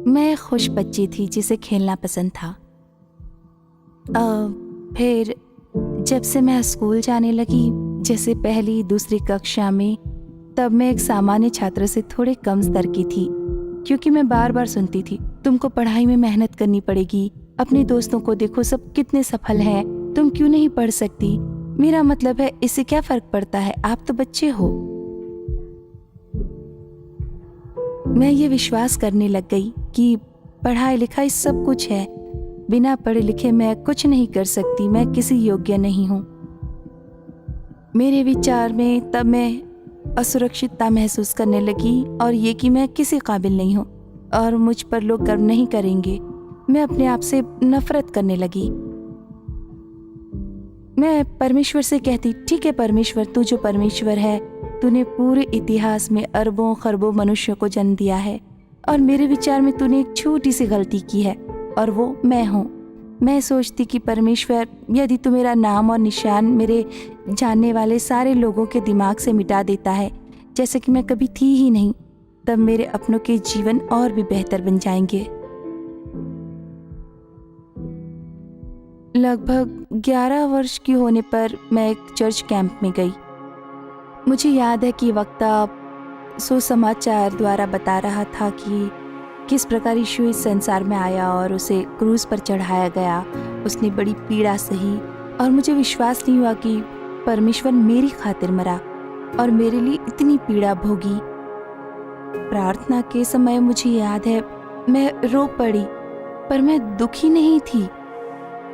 मैं खुश बच्ची थी जिसे खेलना पसंद था। फिर जब से मैं स्कूल जाने लगी, जैसे पहली दूसरी कक्षा में, तब मैं एक सामान्य छात्र से थोड़े कम स्तर की थी, क्योंकि मैं बार बार सुनती थी, तुमको पढ़ाई में मेहनत करनी पड़ेगी, अपने दोस्तों को देखो सब कितने सफल हैं, तुम क्यों नहीं पढ़ सकती। मेरा मतलब है इससे क्या फर्क पड़ता है, आप तो बच्चे हो। मैं ये विश्वास करने लग गई कि पढ़ाई लिखाई सब कुछ है, बिना पढ़े लिखे मैं कुछ नहीं कर सकती, मैं किसी योग्य नहीं हूँ। मेरे विचार में तब मैं असुरक्षितता महसूस करने लगी और ये कि मैं किसी काबिल नहीं हूँ और मुझ पर लोग गर्व नहीं करेंगे। मैं अपने आप से नफरत करने लगी। मैं परमेश्वर से कहती, ठीक है परमेश्वर, तू जो परमेश्वर है, तूने पूरे इतिहास में अरबों खरबों मनुष्यों को जन्म दिया है और मेरे विचार में तूने एक छोटी सी गलती की है और वो मैं हूँ। मैं सोचती कि परमेश्वर, यदि तू मेरा नाम और निशान मेरे जानने वाले सारे लोगों के दिमाग से मिटा देता है, जैसे कि मैं कभी थी ही नहीं, तब मेरे अपनों के जीवन और भी बेहतर बन जाएंगे। लगभग 11 वर्ष की होने पर मैं एक चर्च कैंप में गई। मुझे याद है कि वक्ता सुसमाचार द्वारा बता रहा था कि किस प्रकार यीशु इस संसार में आया और उसे क्रूज पर चढ़ाया गया, उसने बड़ी पीड़ा सही और मुझे विश्वास नहीं हुआ कि परमेश्वर मेरी खातिर मरा और मेरे लिए इतनी पीड़ा भोगी। प्रार्थना के समय मुझे याद है मैं रो पड़ी, पर मैं दुखी नहीं थी।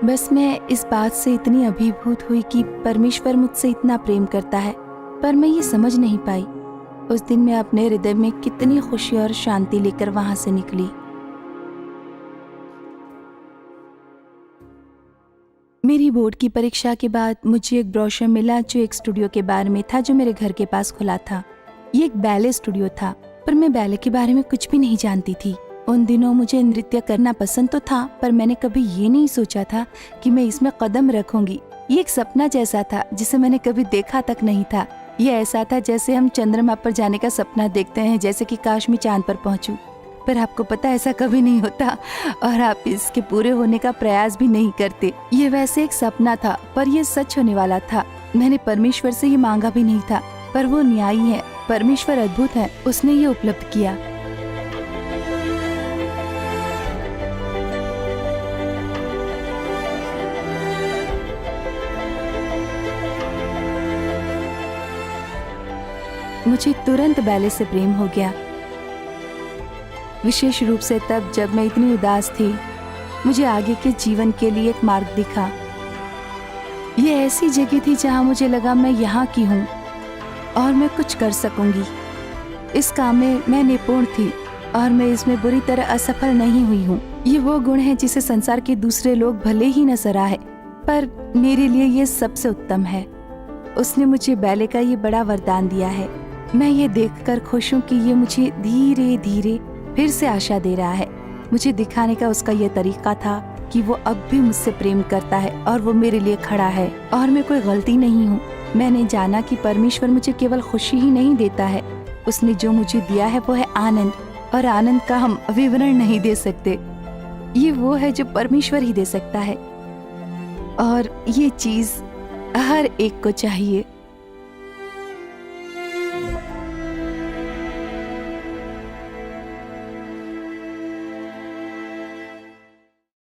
बस मैं इस बात से इतनी अभिभूत हुई कि परमेश्वर मुझसे इतना प्रेम करता है, पर मैं ये समझ नहीं पाई। उस दिन मैं अपने हृदय में कितनी खुशी और शांति लेकर वहां से निकली। मेरी बोर्ड की परीक्षा के बाद मुझे एक ब्रोशर मिला जो एक स्टूडियो के बारे में था, जो मेरे घर के पास खुला था। ये एक बैले स्टूडियो था, पर मैं बैले के बारे में कुछ भी नहीं जानती थी। उन दिनों मुझे नृत्य करना पसंद तो था, पर मैंने कभी ये नहीं सोचा था कि मैं इसमें कदम रखूंगी। ये एक सपना जैसा था जिसे मैंने कभी देखा तक नहीं था। ये ऐसा था जैसे हम चंद्रमा पर जाने का सपना देखते हैं, जैसे कि काश मैं चांद पर पहुंचूं। पर आपको पता है ऐसा कभी नहीं होता और आप इसके पूरे होने का प्रयास भी नहीं करते। ये वैसे एक सपना था, पर यह सच होने वाला था। मैंने परमेश्वर से ये मांगा भी नहीं था, पर वो न्यायी है, परमेश्वर अद्भुत है, उसने ये उपलब्ध किया। मुझे तुरंत बैले से प्रेम हो गया, विशेष रूप से तब जब मैं इतनी उदास थी। मुझे आगे के जीवन के लिए एक मार्ग दिखा। ये ऐसी जगह थी जहां मुझे लगा मैं यहाँ की हूँ और मैं कुछ कर सकूंगी। इस काम में मैं निपुण थी और मैं इसमें बुरी तरह असफल नहीं हुई हूँ। ये वो गुण है जिसे संसार के दूसरे लोग भले ही न सराहे, पर मेरे लिए ये सबसे उत्तम है। उसने मुझे बैले का ये बड़ा वरदान दिया है। मैं ये देखकर खुश हूँ कि ये मुझे धीरे धीरे फिर से आशा दे रहा है। मुझे दिखाने का उसका ये तरीका था कि वो अब भी मुझसे प्रेम करता है और वो मेरे लिए खड़ा है और मैं कोई गलती नहीं हूँ। मैंने जाना कि परमेश्वर मुझे केवल खुशी ही नहीं देता है, उसने जो मुझे दिया है वो है आनंद, और आनंद का हम विवरण नहीं दे सकते। ये वो है जो परमेश्वर ही दे सकता है और ये चीज हर एक को चाहिए।